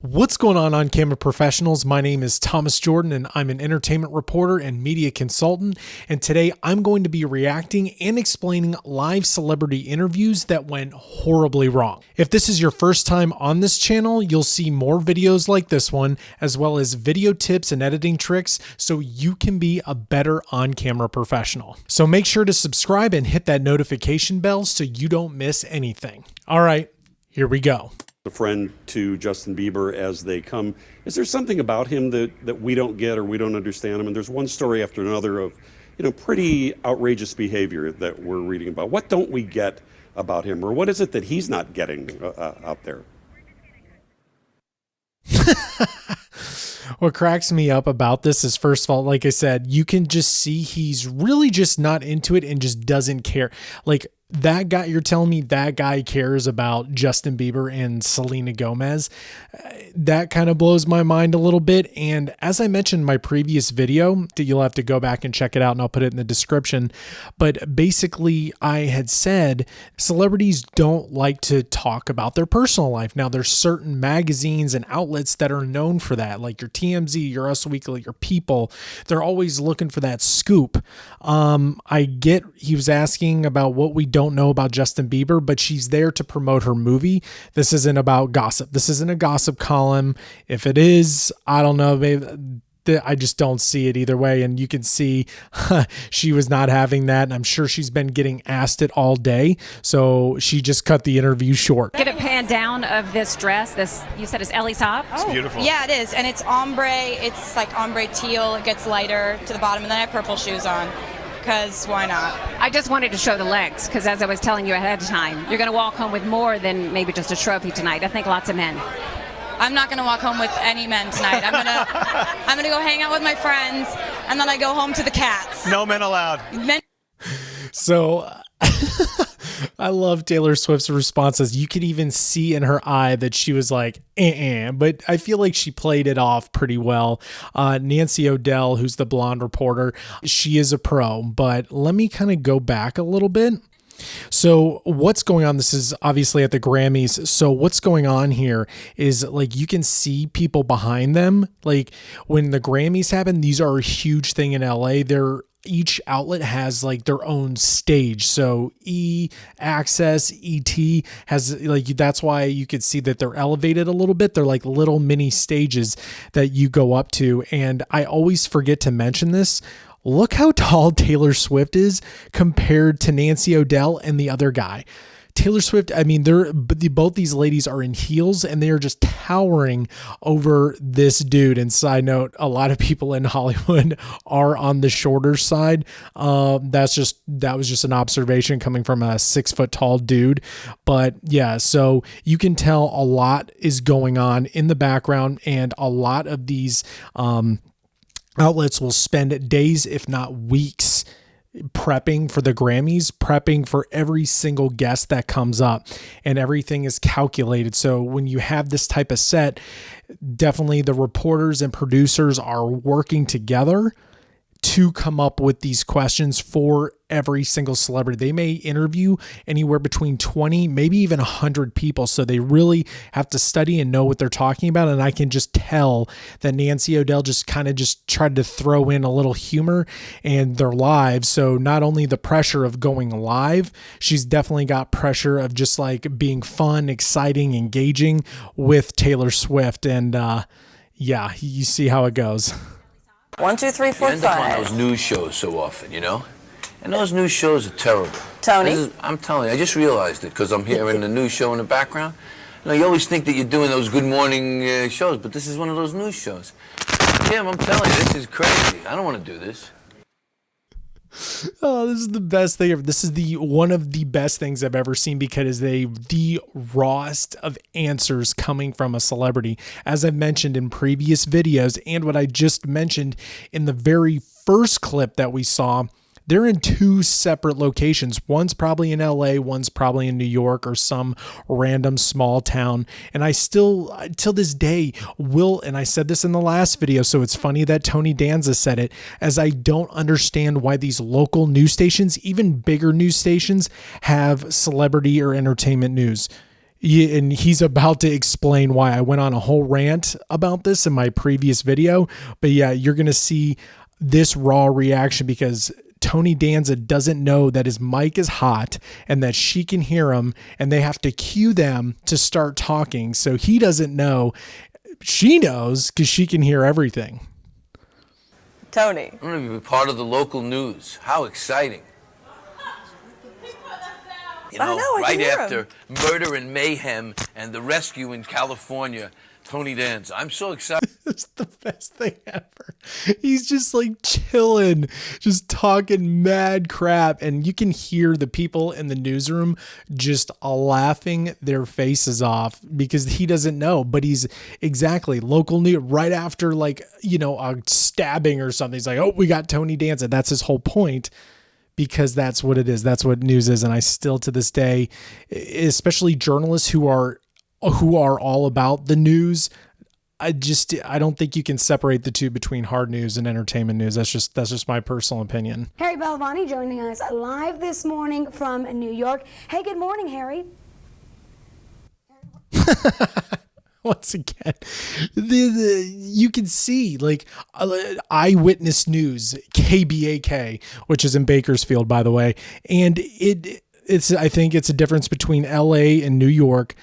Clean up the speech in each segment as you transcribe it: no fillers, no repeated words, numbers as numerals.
What's going on camera professionals? My name is Thomas Jordan and I'm an entertainment reporter and media consultant. And today I'm going to be reacting and explaining live celebrity interviews that went horribly wrong. If this is your first time on this channel, you'll see more videos like this one, as well as video tips and editing tricks so you can be a better on-camera professional. So make sure to subscribe and hit that notification bell so you don't miss anything. All right, here we go. A friend to Justin Bieber as they come. Is there something about him that we don't get or we don't understand him? And there's one story after another of, pretty outrageous behavior that we're reading about. What don't we get about him, or what is it that he's not getting out there? What cracks me up about this is, first of all, like I said, you can just see he's really just not into it and just doesn't care. Like, that guy, you're telling me that guy cares about Justin Bieber and Selena Gomez? That kind of blows my mind a little bit. And as I mentioned in my previous video, that you'll have to go back and check it out and I'll put it in the description. But basically I had said celebrities don't like to talk about their personal life. Now there's certain magazines and outlets that are known for that, like your TMZ, your Us Weekly, your People. They're always looking for that scoop. I get he was asking about what we don't know about Justin Bieber, but she's there to promote her movie. This isn't about gossip. This isn't a gossip column. If it is, I don't know, maybe I just don't see it either way. And you can see she was not having that. And I'm sure she's been getting asked it all day. So she just cut the interview short. Get a pan down of this dress. This, you said, is Ellie's top? It's beautiful. Yeah, it is. And it's ombre. It's like ombre teal. It gets lighter to the bottom. And then I have purple shoes on. Because why not? I just wanted to show the legs, because as I was telling you ahead of time, you're going to walk home with more than maybe just a trophy tonight. I think lots of men. I'm not going to walk home with any men tonight. I'm gonna go hang out with my friends, and then I go home to the cats. No men allowed. So I love Taylor Swift's responses. You could even see in her eye that she was like, but I feel like she played it off pretty well. Nancy O'Dell, who's the blonde reporter, she is a pro, but let me kind of go back a little bit. So what's going on? This is obviously at the Grammys. So what's going on here is, like, you can see people behind them. Like, when the Grammys happen, these are a huge thing in LA. Each outlet has like their own stage. So Access, ET has, like, that's why you could see that they're elevated a little bit. They're like little mini stages that you go up to. And I always forget to mention this. Look how tall Taylor Swift is compared to Nancy O'Dell and the other guy. Taylor Swift, I mean, both these ladies are in heels and they are just towering over this dude. And side note, a lot of people in Hollywood are on the shorter side. That was just an observation coming from a 6 foot tall dude. But yeah, so you can tell a lot is going on in the background, and a lot of these outlets will spend days, if not weeks, prepping for the Grammys, prepping for every single guest that comes up, and everything is calculated. So when you have this type of set, definitely the reporters and producers are working together to come up with these questions for every single celebrity. They may interview anywhere between 20, maybe even 100 people. So they really have to study and know what they're talking about. And I can just tell that Nancy O'Dell just kind of just tried to throw in a little humor, and they're live. So not only the pressure of going live, she's definitely got pressure of just like being fun, exciting, engaging with Taylor Swift. And yeah, you see how it goes. 1, 2, 3, 4, 5. You end up on those news shows so often, And those news shows are terrible. Tony? I'm telling you, I just realized it because I'm hearing the news show in the background. You always think that you're doing those good morning shows, but this is one of those news shows. Tim, I'm telling you, this is crazy. I don't want to do this. Oh, this is the best thing ever. This is one of the best things I've ever seen, because the rawest of answers coming from a celebrity, as I've mentioned in previous videos, and what I just mentioned in the very first clip that we saw. They're in two separate locations. One's probably in LA, one's probably in New York or some random small town. And I still, till this day, and I said this in the last video, so it's funny that Tony Danza said it, as I don't understand why these local news stations, even bigger news stations, have celebrity or entertainment news. And he's about to explain why. I went on a whole rant about this in my previous video, but yeah, you're going to see this raw reaction because Tony Danza doesn't know that his mic is hot and that she can hear him, and they have to cue them to start talking. So he doesn't know. She knows because she can hear everything. Tony. I'm going to be part of the local news. How exciting. You know, I right can hear after him. murder and mayhem and the rescue in California, Tony Danza. I'm so excited. It's the best thing ever. He's just like chilling, just talking mad crap. And you can hear the people in the newsroom just laughing their faces off because he doesn't know, but he's exactly local news right after like, you know, a stabbing or something. He's like, oh, we got Tony Danza. That's his whole point. Because that's what it is. That's what news is. And I still to this day, especially journalists who are all about the news, I don't think you can separate the two between hard news and entertainment news. That's just my personal opinion. Harry Belafonte joining us live this morning from New York. Hey, good morning, Harry. Once again, you can see like Eyewitness News, KBAK, which is in Bakersfield, by the way. And I think it's a difference between LA and New York.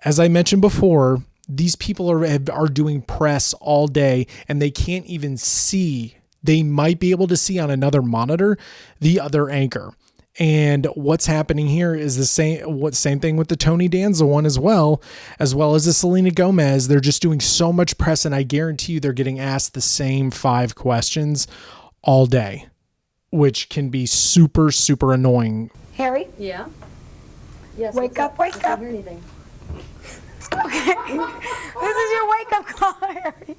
As I mentioned before, these people are doing press all day and they can't even see. They might be able to see on another monitor the other anchor. And what's happening here is the same thing with the Tony Danza one as well as the Selena Gomez. They're just doing so much press, and I guarantee you they're getting asked the same 5 questions all day, which can be super, super annoying. Harry? Yeah? Yes. Wake up, wake I can't up. hear anything. Okay. This is your wake-up call, Harry.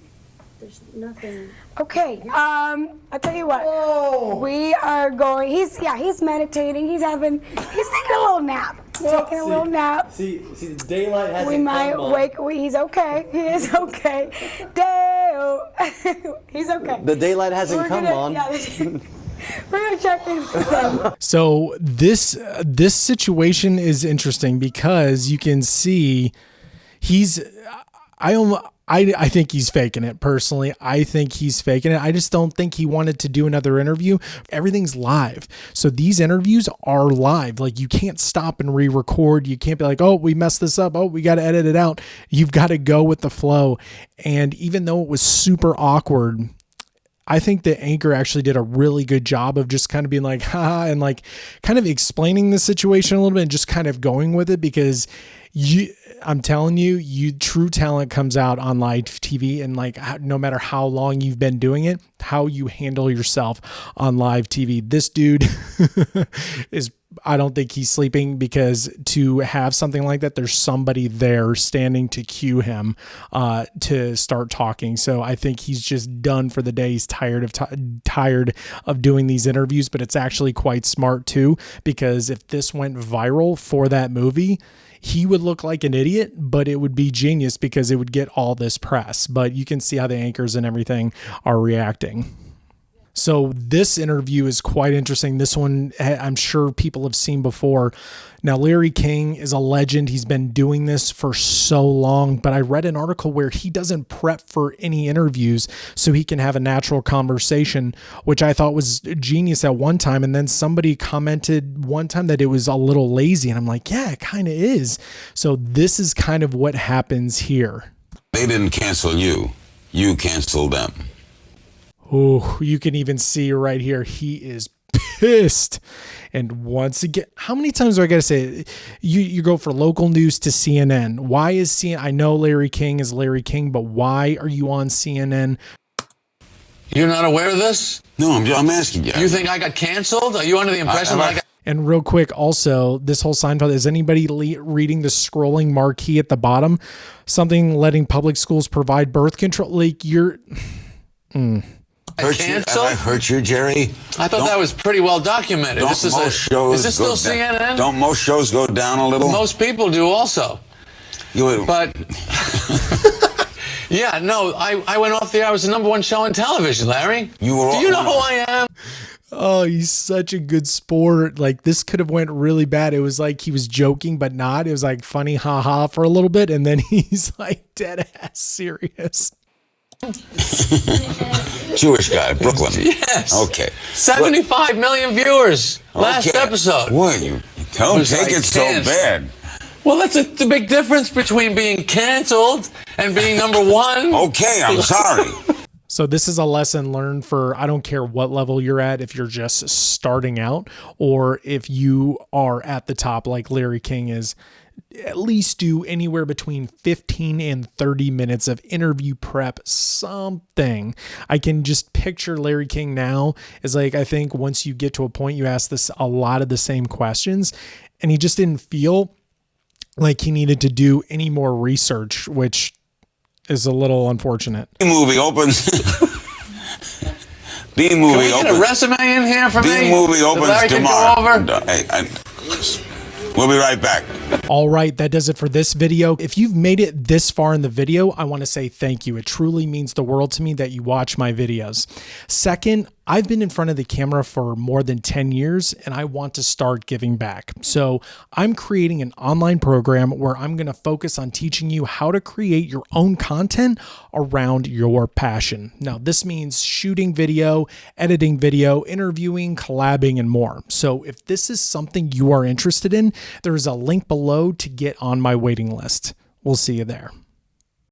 There's nothing. Okay, I'll tell you what. We are going, he's meditating. He's taking a little nap. Taking a little nap. See, the daylight hasn't We might come on. he's okay. He is okay. Dale. He's okay. The daylight hasn't come on. Yeah, we're gonna check in with him. So this situation is interesting because you can see I think he's faking it personally. I think he's faking it. I just don't think he wanted to do another interview. Everything's live. So these interviews are live. Like you can't stop and re-record. You can't be like, oh, we messed this up. Oh, we got to edit it out. You've got to go with the flow. And even though it was super awkward, I think the anchor actually did a really good job of just kind of being like, haha, and like kind of explaining the situation a little bit and just kind of going with it because I'm telling you, true talent comes out on live TV, and like no matter how long you've been doing it, how you handle yourself on live TV. This dude I don't think he's sleeping because to have something like that, there's somebody there standing to cue him to start talking. So I think he's just done for the day. He's tired of doing these interviews, but it's actually quite smart too, because if this went viral for that movie, he would look like an idiot, but it would be genius because it would get all this press. But you can see how the anchors and everything are reacting. So this interview is quite interesting. This one, I'm sure people have seen before. Now, Larry King is a legend. He's been doing this for so long, but I read an article where he doesn't prep for any interviews so he can have a natural conversation, which I thought was genius at one time. And then somebody commented one time that it was a little lazy. And I'm like, yeah, it kind of is. So this is kind of what happens here. They didn't cancel you. You canceled them. Oh, you can even see right here. He is pissed. And once again, how many times do I got to say it? You go for local news to CNN. Why is CNN? I know Larry King is Larry King, but why are you on CNN? You're not aware of this? No, I'm asking you. You think I got canceled? Are you under the impression that I got... And real quick, also, this whole Seinfeld, is anybody reading the scrolling marquee at the bottom? Something letting public schools provide birth control. Like you're... Have I hurt you, Jerry? I thought that was pretty well documented. Is this still CNN? Don't most shows go down a little? Most people do also. But, yeah, no, I went off the air. I was the #1 show on television, Larry. Do you know who I am? Oh, he's such a good sport. Like, this could have went really bad. It was like he was joking, but not. It was like funny, haha, for a little bit. And then he's like dead ass serious. Jewish guy, Brooklyn. Yes. Okay. 75 million viewers last Okay. episode. Boy, you don't was take like it so canceled. bad. Well, that's the big difference between being canceled and being number one. Okay, I'm sorry. So this is a lesson learned for, I don't care what level you're at, if you're just starting out or if you are at the top like Larry King is. At least do anywhere between 15 and 30 minutes of interview prep, something. I can just picture Larry King now as like, I think once you get to a point, you ask this a lot of the same questions and he just didn't feel like he needed to do any more research, which is a little unfortunate. B-movie opens. Can we B-movie get a opens. resume in here for me? B-movie that opens Larry can go tomorrow. over? We'll be right back. All right, that does it for this video. If you've made it this far in the video, I want to say thank you. It truly means the world to me that you watch my videos. Second, I've been in front of the camera for more than 10 years and I want to start giving back. So I'm creating an online program where I'm going to focus on teaching you how to create your own content around your passion. Now, this means shooting video, editing video, interviewing, collabing, and more. So if this is something you are interested in, there is a link below to get on my waiting list. We'll see you there.